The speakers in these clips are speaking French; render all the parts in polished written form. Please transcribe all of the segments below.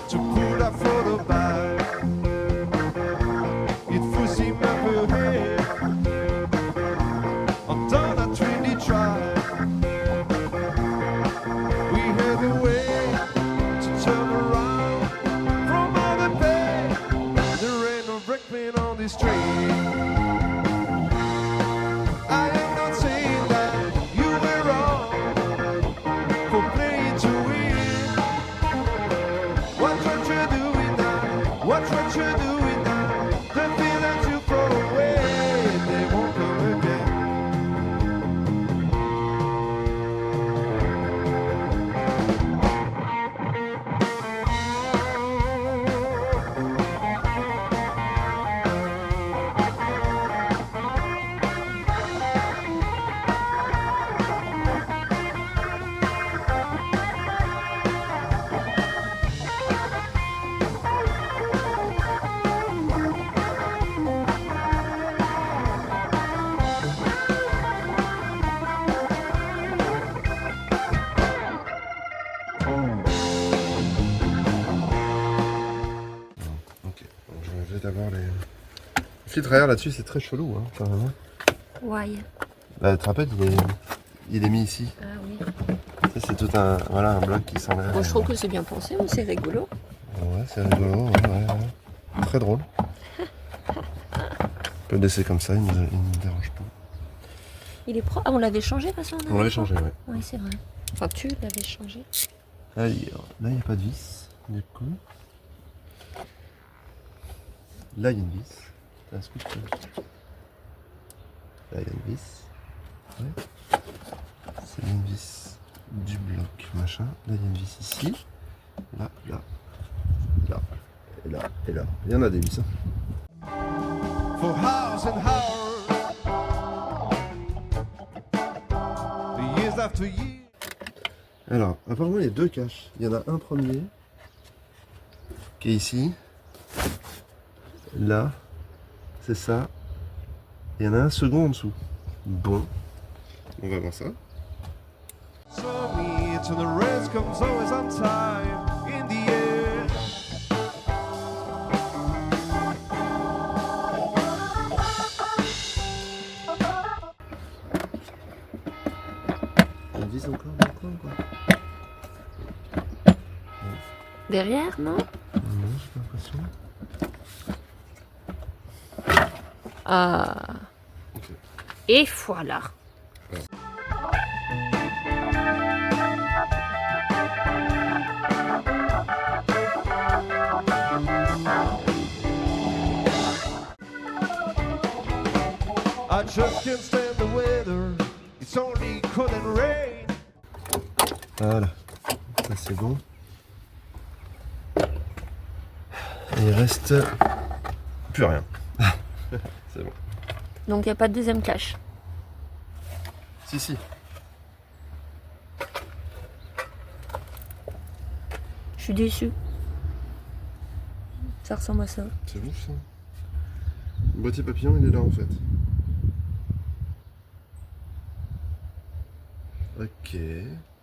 to pull la photo back. Il faut s'y m'appeler. On donne un trendy try. We had a way to turn around from all the pain. There ain't no brakeman on this train. I am not saying that you were wrong for playing to win. Watch what you're doing now. Watch what you're doing now. The feelings you throw away, they won't come again. Ok, donc je vais d'abord les... Le filtre arrière là-dessus c'est très chelou hein, quand même. Why? Là, tu te rappelles, il est mis ici. Ah oui. Ça, c'est tout un, voilà, un bloc qui s'enlève. Bon, je trouve que c'est bien pensé, mais c'est rigolo. Ouais, c'est rigolo, ouais. Très drôle. On peut le laisser comme ça, il ne me dérange pas. Il est propre. Ah, on l'avait changé de toute façon. On l'avait changé, ouais. Oui, c'est vrai. Enfin, tu l'avais changé. Là, il n'y a pas de vis, du coup. Là, il y a une vis. Là, il y a une vis. Ouais. C'est une vis du bloc, machin. Là, il y a une vis ici. Là, là, là, et là, et là. Il y en a des vis. Hein. For hours and hours, years after years. Alors, apparemment, il y a deux caches. Il y en a un premier qui est ici. Là, c'est ça. Il y en a un second en dessous. Bon, on va voir ça. So me to the rest comes always on time in the air. Une vis encore dans le coin, quoi. Derrière, non? Non, j'ai pas l'impression. Ah. Ok. Et voilà. I just can't stand the weather. It's only cold and rain. Voilà, ça c'est bon. Et il reste plus rien. C'est bon. Donc, il n'y a pas de deuxième cache. Si, si. Je suis déçue. Ça ressemble à ça. C'est ouf ça. Le boîtier papillon il est là en fait. Ok.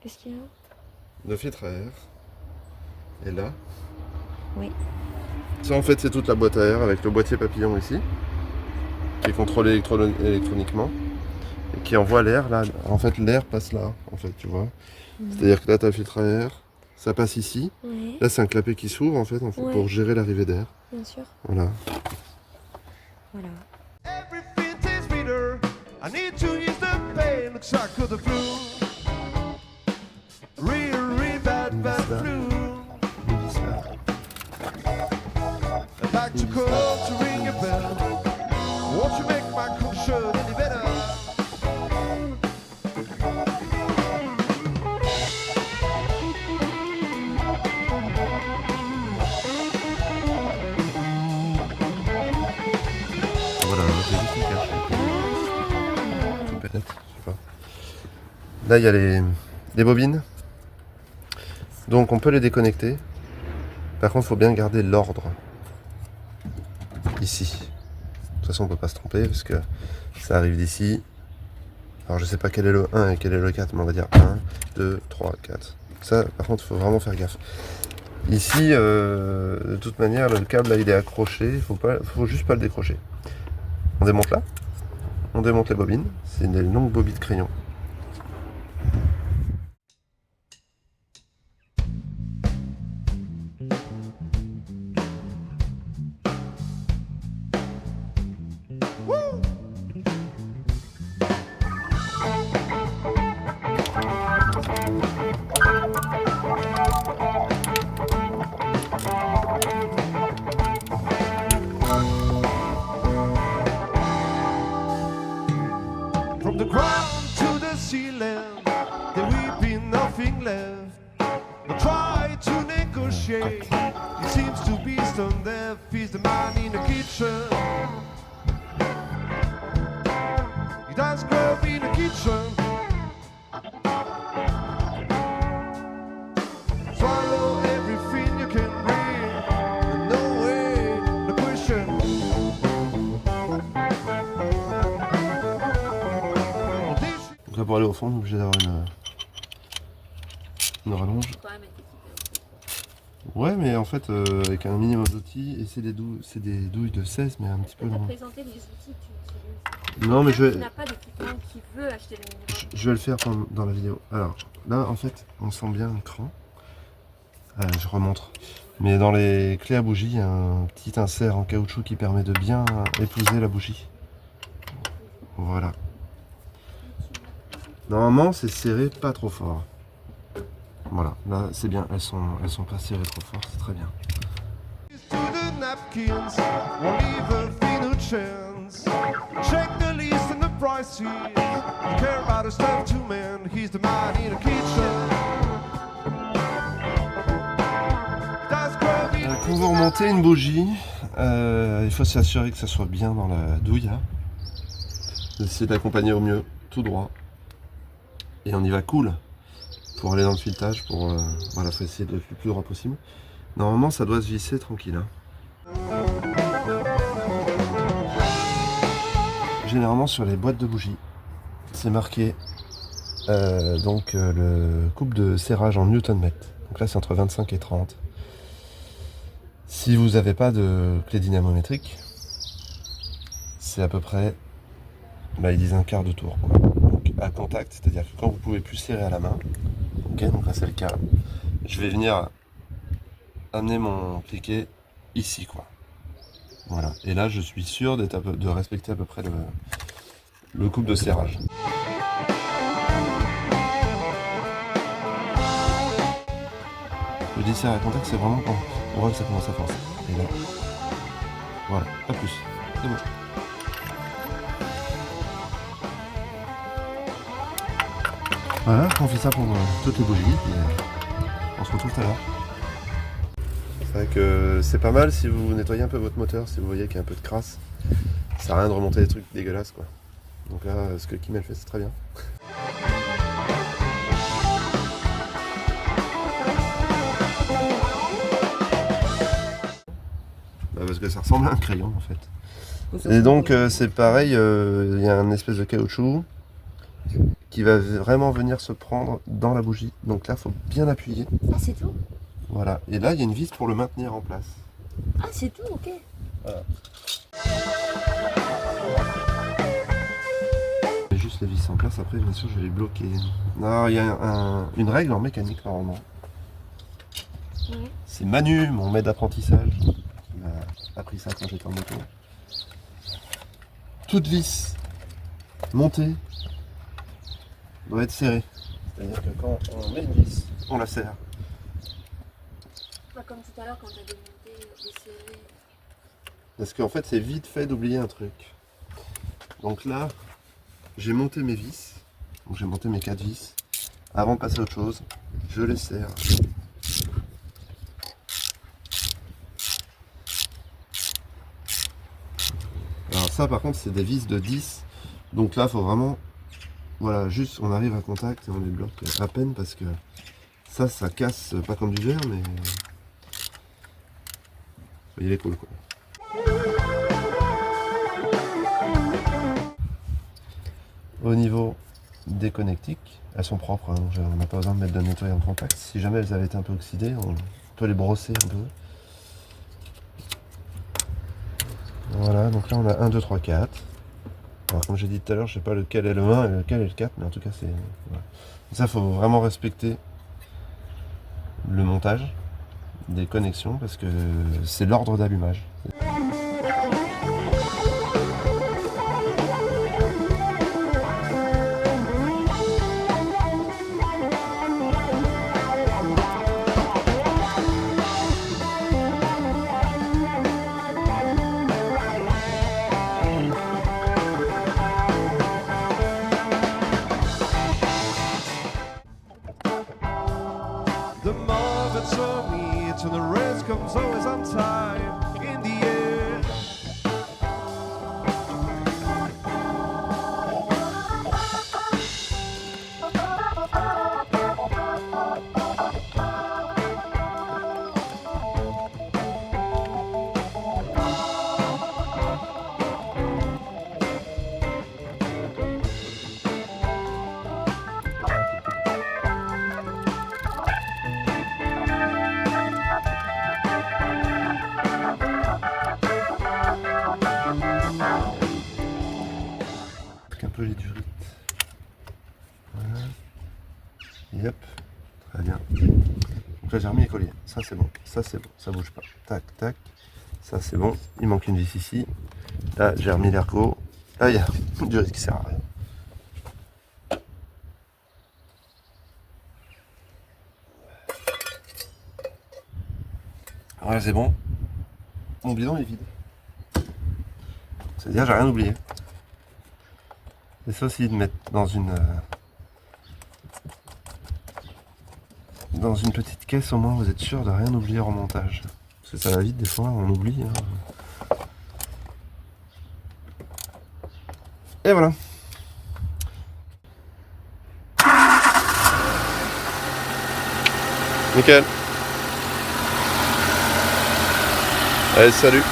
Qu'est-ce qu'il y a? Le filtre à air. Et là. Oui. Ça en fait c'est toute la boîte à air avec le boîtier papillon ici. Qui est contrôlé électroniquement. Et qui envoie l'air là. En fait l'air passe là. En fait tu vois. C'est-à-dire que là tu as le filtre à air. Ça passe ici. Oui, Là c'est un clapet qui s'ouvre en fait Ouais. pour gérer l'arrivée d'air. bien sûr. Voilà. Voilà. Everything tastes bitter. I need to ease the pain. Looks like the flu. Real bad flu. I'd like to call to ring a bell. Won't you make my concern any better? Voilà, j'ai juste une cache. Peut-être, je sais pas. Là, il y a les bobines. Donc, on peut les déconnecter. Par contre, il faut bien garder l'ordre. Ici. De toute façon, on peut pas se tromper parce que ça arrive d'ici. Alors, je sais pas quel est le 1 et quel est le 4, mais on va dire 1, 2, 3, 4. Ça, par contre, il faut vraiment faire gaffe. Ici, de toute manière, le câble là, il est accroché. Faut juste pas le décrocher. On démonte là. On démonte les bobines. C'est des longues bobines de crayon. From the ground to the ceiling, there will be nothing left. I try to negotiate. It seems to be stone deaf. He's the man in the kitchen. He does grow up in the kitchen. Swallow everything you can bring. No way, no question. Donc là, pour aller au fond, on est obligé d'avoir une rallonge. Quand même être équipé. Ouais, mais en fait, avec un minimum d'outils, et c'est des douilles de 16, mais un petit peu Tu as long. présenté les outils que tu utilises. Non, mais Tu n'as pas d'équipement qui veut acheter le minimum. je vais le faire dans la vidéo. Alors, là, en fait, on sent bien l'écran. Je remontre. Mais dans les clés à bougie, il y a un petit insert en caoutchouc qui permet de bien épouser la bougie. Voilà. Normalement, c'est serré pas trop fort. Voilà, là, c'est bien. Elles sont pas serrées trop fort, c'est très bien. To the napkins, won't leave a thin chance. Check the list and the prices. Care about his stuff to man. He's the man in the kitchen. That's grubby. Pour vous remonter une bougie, il faut s'assurer que ça soit bien dans la douille. Hein. Essayez de l'accompagner au mieux, tout droit. Et on y va cool pour aller dans le filetage. Voilà, faut essayer de le plus droit possible. Normalement, ça doit se visser tranquille. Hein. Généralement, sur les boîtes de bougies, c'est marqué le couple de serrage en Newton-mètre. Donc là, c'est entre 25 et 30. Si vous n'avez pas de clé dynamométrique, c'est à peu près, là ils disent un quart de tour. Quoi. Donc à contact, c'est-à-dire que quand vous pouvez plus serrer à la main, ok, donc là c'est le cas, je vais venir amener mon cliquet ici, quoi. Voilà, et là je suis sûr de respecter à peu près le couple de serrage. Le desserre à contact, c'est vraiment quand on voit que ça commence à forcer. Et là, voilà, pas plus. C'est bon. Voilà, on fait ça pour toutes les bougies. Et on se retrouve tout à l'heure. C'est vrai que c'est pas mal si vous nettoyez un peu votre moteur, si vous voyez qu'il y a un peu de crasse. Ça sert à rien de remonter des trucs dégueulasses, quoi. Donc là, ce que Kim elle fait, c'est très bien. Parce que ça ressemble à un crayon en fait. Et donc c'est pareil, il y a un espèce de caoutchouc qui va vraiment venir se prendre dans la bougie. Donc là, il faut bien appuyer. Ah, c'est tout? Voilà. Et là, il y a une vis pour le maintenir en place. Ah, c'est tout, ok. Voilà. Je mets juste les vis en place, après bien sûr je vais les bloquer. Non, il y a une règle en mécanique normalement. Ouais. C'est Manu, mon maître d'apprentissage. Il m'a appris ça quand j'étais en moto. Toute vis montée doit être serrée. C'est-à-dire que quand on met une vis, on la serre. Pas comme tout à l'heure quand t'as démonté, desserré. Parce qu'en fait c'est vite fait d'oublier un truc. Donc là, j'ai monté mes vis. Donc j'ai monté mes 4 vis. Avant de passer à autre chose, je les serre. Alors ça par contre c'est des vis de 10. Donc là faut vraiment, voilà, juste on arrive à contact et on les bloque à peine parce que ça casse pas comme du verre mais il est cool quoi. Au niveau connectiques, elles sont propres, hein, donc on n'a pas besoin de mettre de nettoyant de contact. Si jamais elles avaient été un peu oxydées, on peut les brosser un peu. Voilà, donc là on a 1, 2, 3, 4. Alors comme j'ai dit tout à l'heure, je sais pas lequel est le 1 et lequel est le 4, mais en tout cas c'est... Voilà. Ça, faut vraiment respecter le montage des connexions parce que c'est l'ordre d'allumage. The moments for me till the rest comes always on time in the end. Un peu les durites. Voilà. Yep. Très bien. Donc là j'ai remis les colliers. Ça c'est bon. Ça c'est bon. Ça bouge pas. Tac, tac. Ça c'est bon. Il manque une vis ici. Là j'ai remis l'ergot. Là il y a une durite qui sert à rien. Voilà, c'est bon. Mon bidon est vide. C'est-à-dire j'ai rien oublié. Et ça aussi de mettre dans une petite caisse, au moins vous êtes sûr de rien oublier en montage. Parce que ça va vite des fois, on oublie. Hein. Et voilà. Nickel. Allez, salut.